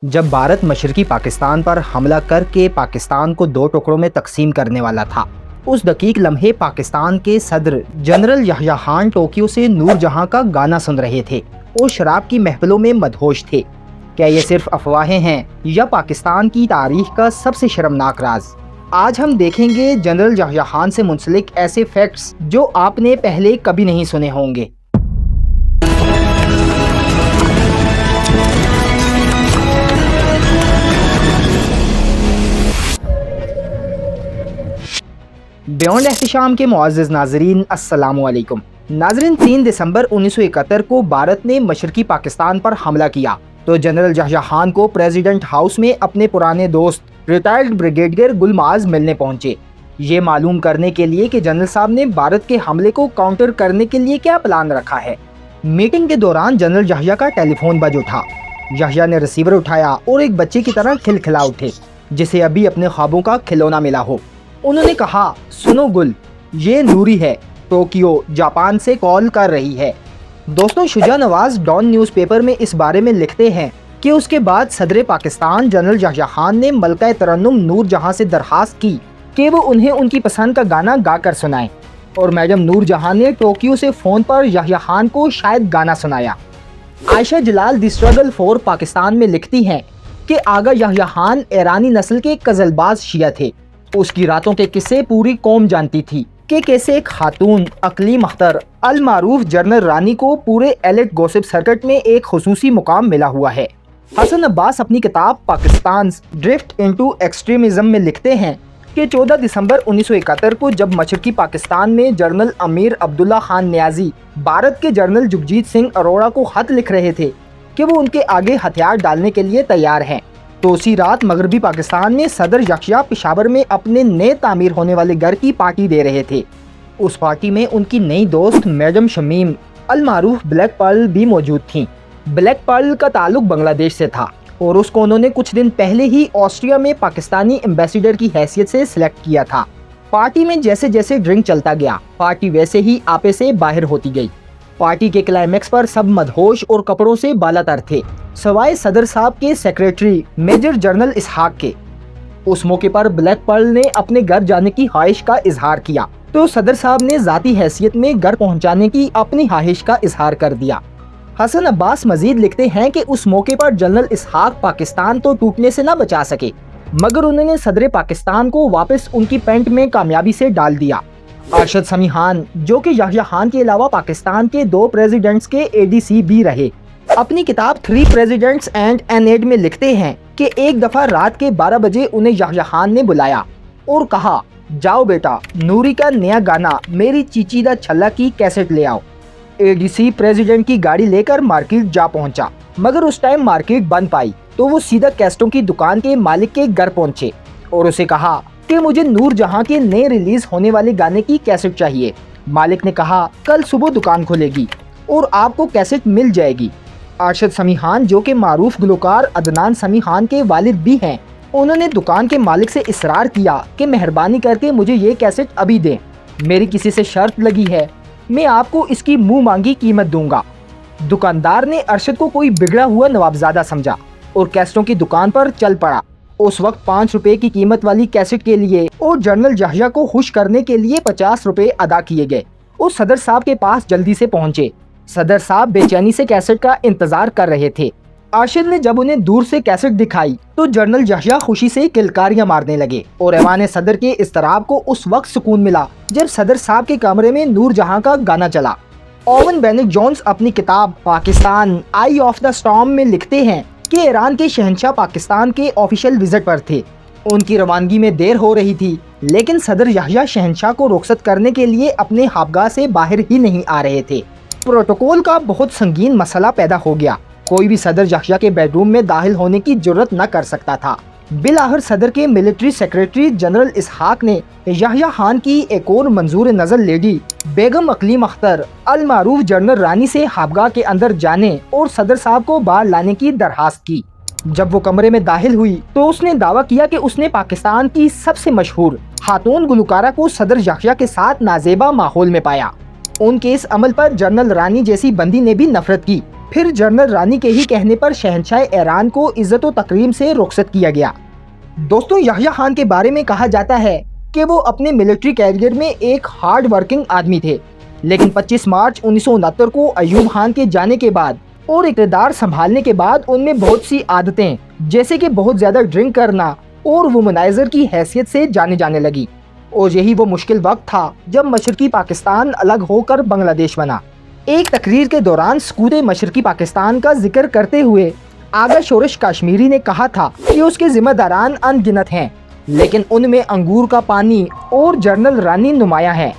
جب بھارت مشرقی پاکستان پر حملہ کر کے پاکستان کو دو ٹکڑوں میں تقسیم کرنے والا تھا، اس دقیق لمحے پاکستان کے صدر جنرل یحییٰ خان ٹوکیو سے نور جہاں کا گانا سن رہے تھے اور شراب کی محفلوں میں مدہوش تھے۔ کیا یہ صرف افواہیں ہیں یا پاکستان کی تاریخ کا سب سے شرمناک راز؟ آج ہم دیکھیں گے جنرل یحییٰ خان سے منسلک ایسے فیکٹس جو آپ نے پہلے کبھی نہیں سنے ہوں گے۔ بیونڈ احتشام کے معزز ناظرین، السلام علیکم۔ ناظرین، 3 دسمبر 1971 کو بھارت نے مشرقی پاکستان پر حملہ کیا تو جنرل یحییٰ خان کو پریزیڈنٹ ہاؤس میں اپنے پرانے دوست ریٹائرڈ بریگیڈیئر گل معاذ ملنے پہنچے، یہ معلوم کرنے کے لیے کہ جنرل صاحب نے بھارت کے حملے کو کاؤنٹر کرنے کے لیے کیا پلان رکھا ہے۔ میٹنگ کے دوران جنرل یحییٰ کا ٹیلی فون بج اٹھا۔ یحییٰ نے ریسیور اٹھایا اور ایک بچے کی طرح کھلکھلا اٹھے جسے ابھی اپنے خوابوں کا کھلونا ملا ہو۔ انہوں نے کہا، سنو گل، یہ نوری ہے، ٹوکیو جاپان سے کال کر رہی ہے۔ دوستوں، شجاع نواز ڈان نیوز پیپر میں اس بارے میں لکھتے ہیں کہ اس کے بعد صدر پاکستان جنرل یحییٰ خان نے ملکہ ترنم نور جہاں سے درخواست کی کہ وہ انہیں ان کی پسند کا گانا گا کر سنائیں، اور میڈم نور جہاں نے ٹوکیو سے فون پر یحییٰ خان کو شاید گانا سنایا۔ عائشہ جلال دی اسٹرگل فور پاکستان میں لکھتی ہیں کہ آغا یحییٰ خان ایرانی نسل کے غزل باز شیعہ تھے۔ اس کی راتوں کے قصے پوری قوم جانتی تھی کہ کیسے ایک خاتون اقلیم اختر المعروف جنرل رانی کو پورے ایلٹ گوسپ سرکٹ میں ایک خصوصی مقام ملا ہوا ہے۔ حسن عباس اپنی کتاب پاکستانز ڈرفٹ انٹو ایکسٹریمزم میں لکھتے ہیں کہ 14 دسمبر 1971 کو جب مشرقی پاکستان میں جنرل امیر عبداللہ خان نیازی بھارت کے جنرل جگجیت سنگھ اروڑہ کو خط لکھ رہے تھے کہ وہ ان کے آگے ہتھیار ڈالنے کے لیے تیار ہیں، تو اسی رات مغربی پاکستان میں صدر یحییٰ پشاور میں اپنے نئے تعمیر ہونے والے گھر کی پارٹی دے رہے تھے۔ اس پارٹی میں ان کی نئی دوست میڈم شمیم المعروف بلیک پرل بھی موجود تھیں۔ بلیک پرل کا تعلق بنگلہ دیش سے تھا اور اس کو انہوں نے کچھ دن پہلے ہی آسٹریا میں پاکستانی ایمبیسیڈر کی حیثیت سے سلیکٹ کیا تھا۔ پارٹی میں جیسے جیسے ڈرنک چلتا گیا، پارٹی ویسے ہی آپے سے باہر ہوتی گئی۔ پارٹی کے کلائمیکس پر سب مدہوش اور کپڑوں سے بالا تر تھے، سوائے صدر صاحب کے سیکریٹری میجر جنرل اسحاق کے۔ اس موقع پر بلیک پرل نے اپنے گھر جانے کی خواہش کا اظہار کیا تو صدر صاحب نے ذاتی حیثیت میں گھر پہنچانے کی اپنی خواہش کا اظہار کر دیا۔ حسن عباس مزید لکھتے ہیں کہ اس موقع پر جنرل اسحاق پاکستان تو ٹوٹنے سے نہ بچا سکے، مگر انہوں نے صدر پاکستان کو واپس ان کی پینٹ میں کامیابی سے ڈال دیا۔ ارشد سمیع خان، جو کہ یحییٰ خان کے علاوہ پاکستان کے 2 پریزیڈنٹس کے ADC بھی رہے، اپنی کتاب 3 Presidents and an Aide میں لکھتے ہیں کہ ایک دفعہ رات کے 12 بجے انہیں یحییٰ خان نے بلایا اور کہا، جاؤ بیٹا، نوری کا نیا گانا میری چیچی دا چھلا کی کیسٹ لے آؤ۔ ADC پریزیڈنٹ کی گاڑی لے کر مارکیٹ جا پہنچا، مگر اس ٹائم مارکیٹ بند پائی تو وہ سیدھا کیسٹوں کی دکان کے مالک کے گھر پہنچے اور اسے کہا کہ مجھے نور جہاں کے نئے ریلیز ہونے والے گانے کی کیسٹ چاہیے۔ مالک نے کہا، کل صبح دکان کھلے گی اور آپ کو کیسٹ مل جائے گی۔ ارشد سمیع خان، جو کہ معروف گلوکار عدنان سمیع خان کے والد بھی ہیں، انہوں نے دکان کے مالک سے اصرار کیا کہ مہربانی کر کے مجھے یہ کیسٹ ابھی دیں، میری کسی سے شرط لگی ہے، میں آپ کو اس کی منہ مانگی قیمت دوں گا۔ دکاندار نے ارشد کو کوئی بگڑا ہوا نوابزادہ سمجھا اور کیسٹوں کی دکان پر چل پڑا۔ اس وقت 5 روپے کی قیمت والی کیسٹ کے لیے اور جنرل یحییٰ کو خوش کرنے کے لیے 50 روپے ادا کیے گئے اور صدر صاحب کے پاس جلدی سے پہنچے۔ صدر صاحب بے چینی سے کیسٹ کا انتظار کر رہے تھے۔ ارشد نے جب انہیں دور سے کیسٹ دکھائی تو جنرل یحییٰ خوشی سے کلکاریاں مارنے لگے اور ایوان صدر کے اضطراب کو اس وقت سکون ملا جب صدر صاحب کے کمرے میں نور جہاں کا گانا چلا۔ اوون بینک جونز اپنی کتاب پاکستان آئی آف دا اسٹارم میں لکھتے ہیں کہ ایران کے شہنشاہ پاکستان کے آفیشیل وزٹ پر تھے۔ ان کی روانگی میں دیر ہو رہی تھی، لیکن صدر یحییٰ شہنشاہ کو رخصت کرنے کے لیے اپنے خوابگاہ سے باہر ہی نہیں آ رہے تھے۔ پروٹوکول کا بہت سنگین مسئلہ پیدا ہو گیا، کوئی بھی صدر یحییٰ کے بیڈ روم میں داخل ہونے کی جرت نہ کر سکتا تھا۔ بالآخر صدر کے ملٹری سیکریٹری جنرل اسحاق نے یحییٰ خان کی ایک اور منظور نظر لیڈی بیگم اقلیم اختر المعروف جنرل رانی سے خوابگاہ کے اندر جانے اور صدر صاحب کو باہر لانے کی درخواست کی۔ جب وہ کمرے میں داخل ہوئی تو اس نے دعویٰ کیا کہ اس نے پاکستان کی سب سے مشہور خاتون گلوکارہ کو صدر یحییٰ کے ساتھ نازیبا ماحول میں پایا۔ ان کے اس عمل پر جنرل رانی جیسی بندی نے بھی نفرت کی फिर जनरल रानी के ही कहने पर शहंशाह ईरान को इज्जत व तकरीम से रुखसत किया गया। दोस्तों, याह्या खान के बारे में कहा जाता है कि वो अपने मिलिट्री कैरियर में एक हार्ड वर्किंग आदमी थे, लेकिन 25 मार्च 1969 को अयूब खान के जाने के बाद और इक़्तिदार संभालने के बाद उनमें बहुत सी आदतें, जैसे कि बहुत ज़्यादा ड्रिंक करना और वुमनाइज़र की हैसियत से जाने जाने लगी। और यही वो मुश्किल वक्त था जब मशरकी पाकिस्तान अलग होकर बांग्लादेश बना। एक तकरीर के दौरान सकूत मशरकी पाकिस्तान का जिक्र करते हुए आगा शोरश काश्मीरी ने कहा था कि उसके जिम्मेदारान अनगिनत हैं, लेकिन उनमें अंगूर का पानी और जनरल रानी नुमाया है।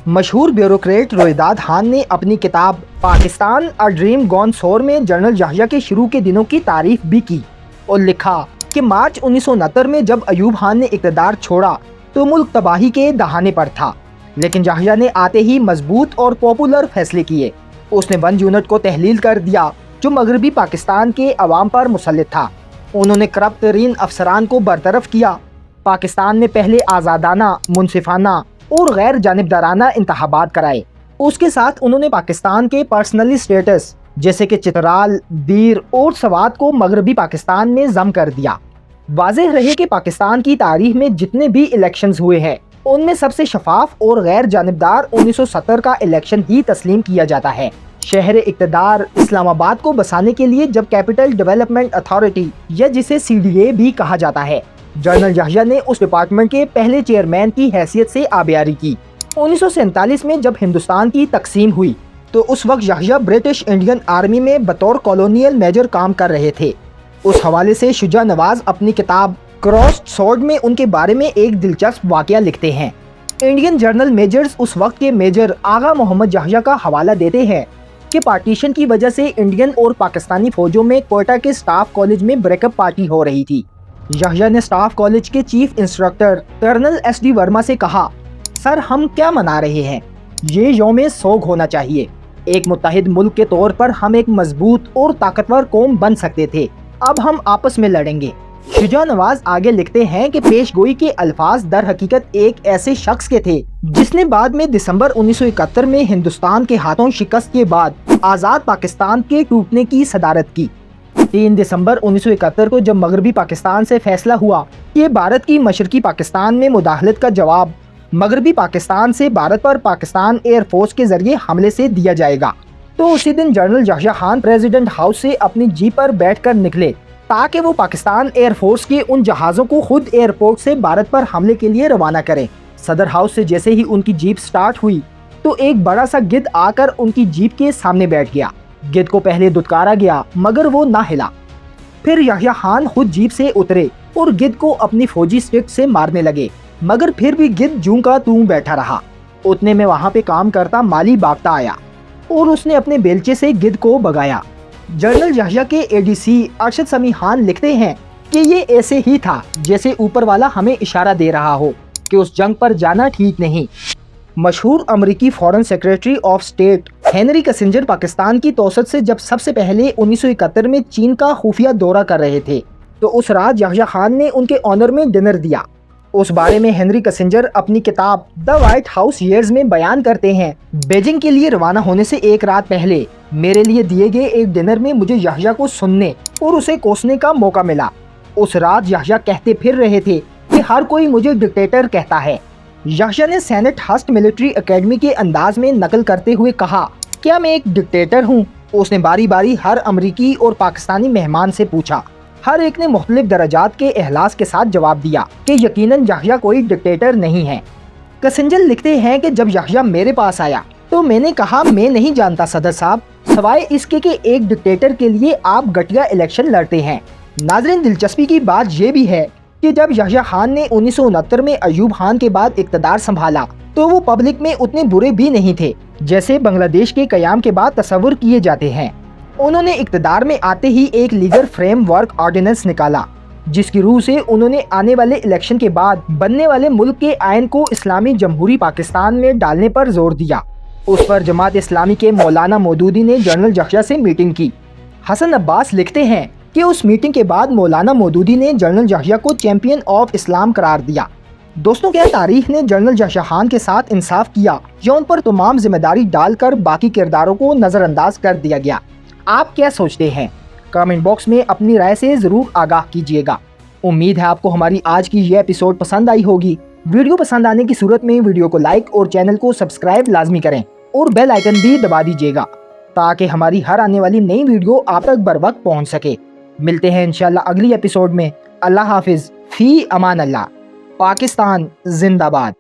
मशहूर ब्यूरोक्रेट रोहिदाद खान ने अपनी किताब पाकिस्तान अ ड्रीम गॉन सोर में जनरल याह्या के शुरू के दिनों की तारीफ भी की और लिखा कि मार्च 1969 में जब अयूब खान ने इक़्तिदार छोड़ा तो मुल्क तबाही के दहाने पर था, लेकिन याह्या ने आते ही मजबूत और पॉपुलर फैसले किए। उसने 1 यूनिट को तहलील कर दिया जो मगरबी पाकिस्तान के अवाम पर मुसल्लित था। उन्होंने करप्ट तरीन अफसरान को बरतरफ किया। पाकिस्तान में पहले आज़ादाना, मुनसिफाना और गैर जानिबदाराना इंतखाबात कराए। उसके साथ उन्होंने पाकिस्तान के पर्सनली स्टेटस जैसे कि चित्राल, दीर और सवात को मगरबी पाकिस्तान में जम कर दिया। वाज़ेह रहे कि पाकिस्तान की तारीख में जितने भी इलेक्शंस हुए हैं उनमें सबसे शफाफ और गैर जानिबदार 1970 का इलेक्शन ही तस्लीम किया जाता है। शहर इक़्तिदार इस्लामाबाद को बसाने के लिए जब कैपिटल डेवलपमेंट अथॉरिटी या जिसे CDA भी कहा जाता है, जनरल याह्या ने उस डिपार्टमेंट के पहले चेयरमैन की हैसियत से आबियारी की। 1947 में जब हिंदुस्तान की तकसीम हुई तो उस वक्त याह्या ब्रिटिश इंडियन आर्मी में बतौर कॉलोनियल मेजर काम कर रहे थे। उस हवाले से शुजा नवाज अपनी किताब क्रॉस्ड स्वॉर्ड में उनके बारे में एक दिलचस्प वाकया लिखते हैं। इंडियन जर्नल मेजर्स उस वक्त के मेजर आगा मोहम्मद याह्या का हवाला देते हैं कि पार्टीशन की वजह से इंडियन और पाकिस्तानी फौजों में क्वेटा के स्टाफ कॉलेज में ब्रेकअप पार्टी हो रही थी। याह्या ने स्टाफ कॉलेज के chief instructor colonel SD Verma से कहा, सर हम क्या मना रहे हैं, ये यौम सोग होना चाहिए। एक मुत्तहिद मुल्क के तौर पर हम एक मजबूत और ताकतवर कौम बन सकते थे, अब हम आपस में लड़ेंगे। शुजा नवाज आगे लिखते हैं कि पेशगोई के अल्फाज दर हकीकत एक ऐसे शख्स के थे जिसने बाद में दिसंबर 1971 में हिंदुस्तान के हाथों शिकस्त के बाद आज़ाद पाकिस्तान के टूटने की सदारत की। 3 दिसंबर 1971 को जब मगरबी पाकिस्तान से फैसला हुआ कि भारत की मशरकी पाकिस्तान में मुदाखलत का जवाब मगरबी पाकिस्तान से भारत पर पाकिस्तान एयरफोर्स के जरिए हमले से दिया जाएगा, तो उसी दिन general Yahya Khan president house से अपनी जीप पर बैठकर निकले ताकि वो पाकिस्तान एयरफोर्स के उन जहाज़ों को खुद एयरपोर्ट से भारत पर हमले के लिए रवाना करें। सदर हाउस से जैसे ही उनकी जीप स्टार्ट हुई तो एक बड़ा सा गिद्ध आकर उनकी जीप के सामने बैठ गया। गिद्ध को पहले दुत्कारा गया मगर वो ना हिला। फिर याह्या खान खुद जीप से उतरे और गिद्ध को अपनी फौजी स्टिक से मारने लगे, मगर फिर भी गिद्ध जूं का तूं बैठा रहा। उतने में वहाँ पे काम करता माली बागता आया और उसने अपने बेलचे से गिद्ध को भगाया। जनरल याह्या के ADC अरशद समी खान लिखते हैं कि ये ऐसे ही था जैसे ऊपर वाला हमें इशारा दे रहा हो कि उस जंग पर जाना ठीक नहीं। मशहूर अमेरिकी foreign secretary of state Henry Kissinger Pakistan की तौसत से जब सबसे पहले 1971 में चीन का खुफिया दौरा कर रहे थे तो उस रात याह्या खान ने उनके ऑनर में डिनर दिया। उस बारे में हेनरी किसिंजर अपनी किताब द व्हाइट हाउस ईयर्स में बयान करते हैं, बीजिंग के लिए रवाना होने से एक रात पहले मेरे लिए दिए गए एक डिनर में मुझे याह्या को सुनने और उसे कोसने का मौका मिला। उस रात याह्या कहते फिर रहे थे कि हर कोई मुझे डिक्टेटर कहता है। याह्या ने सेनेट हस्ट मिलिट्री एकेडमी के अंदाज में नकल करते हुए कहा, क्या मैं एक डिक्टेटर हूँ? उसने बारी बारी हर अमरीकी और पाकिस्तानी मेहमान से पूछा। हर एक ने मुख्तलिफ दर्जात के एहलास के साथ जवाब दिया कि यकीनन याह्या कोई डिक्टेटर नहीं है। किसिंजर लिखते हैं कि जब याह्या मेरे पास आया तो मैंने कहा, मैं नहीं जानता सदर साहब, सवाए इसके कि एक डिक्टेटर के लिए आप घटिया इलेक्शन लड़ते हैं। नाज़रीन, दिलचस्पी की बात यह भी है कि जब याह्या खान ने 1969 में अयूब खान के बाद इक़्तिदार संभाला तो वो पब्लिक में उतने बुरे भी नहीं थे जैसे बांग्लादेश के क़याम के बाद तस्वुर किए जाते हैं। उन्होंने इक़्तिदार में आते ही एक लीगल फ्रेमवर्क ऑर्डिनेंस निकाला जिसकी रूह से उन्होंने आने वाले इलेक्शन के बाद बनने वाले मुल्क के आइन को इस्लामी जमहूरी पाकिस्तान में डालने पर जोर दिया। उस पर जमात इस्लामी के मौलाना मौदूदी ने जनरल याह्या से मीटिंग की। हसन अब्बास लिखते हैं कि उस मीटिंग के बाद मौलाना मौदूदी ने जनरल याह्या को चैंपियन ऑफ इस्लाम करार दिया। दोस्तों, क्या तारीख ने जनरल याह्या खान के साथ इंसाफ किया या उन पर तमाम जिम्मेदारी डालकर बाकी किरदारों को नज़रअंदाज कर दिया गया? आप क्या सोचते हैं? कमेंट बॉक्स में अपनी राय से ज़रूर आगाह कीजिएगा। उम्मीद है आपको हमारी आज की ये एपिसोड पसंद आई होगी। वीडियो पसंद आने की सूरत में वीडियो को लाइक और चैनल को सब्सक्राइब लाजमी करें और बेल आइकन भी दबा दीजिएगा ताकि हमारी हर आने वाली नई वीडियो आप तक बर वक्त पहुँच सके। मिलते हैं इंशाल्लाह अगली एपिसोड में। अल्लाह हाफिज़, फ़ी अमान अल्लाह। पाकिस्तान जिंदाबाद।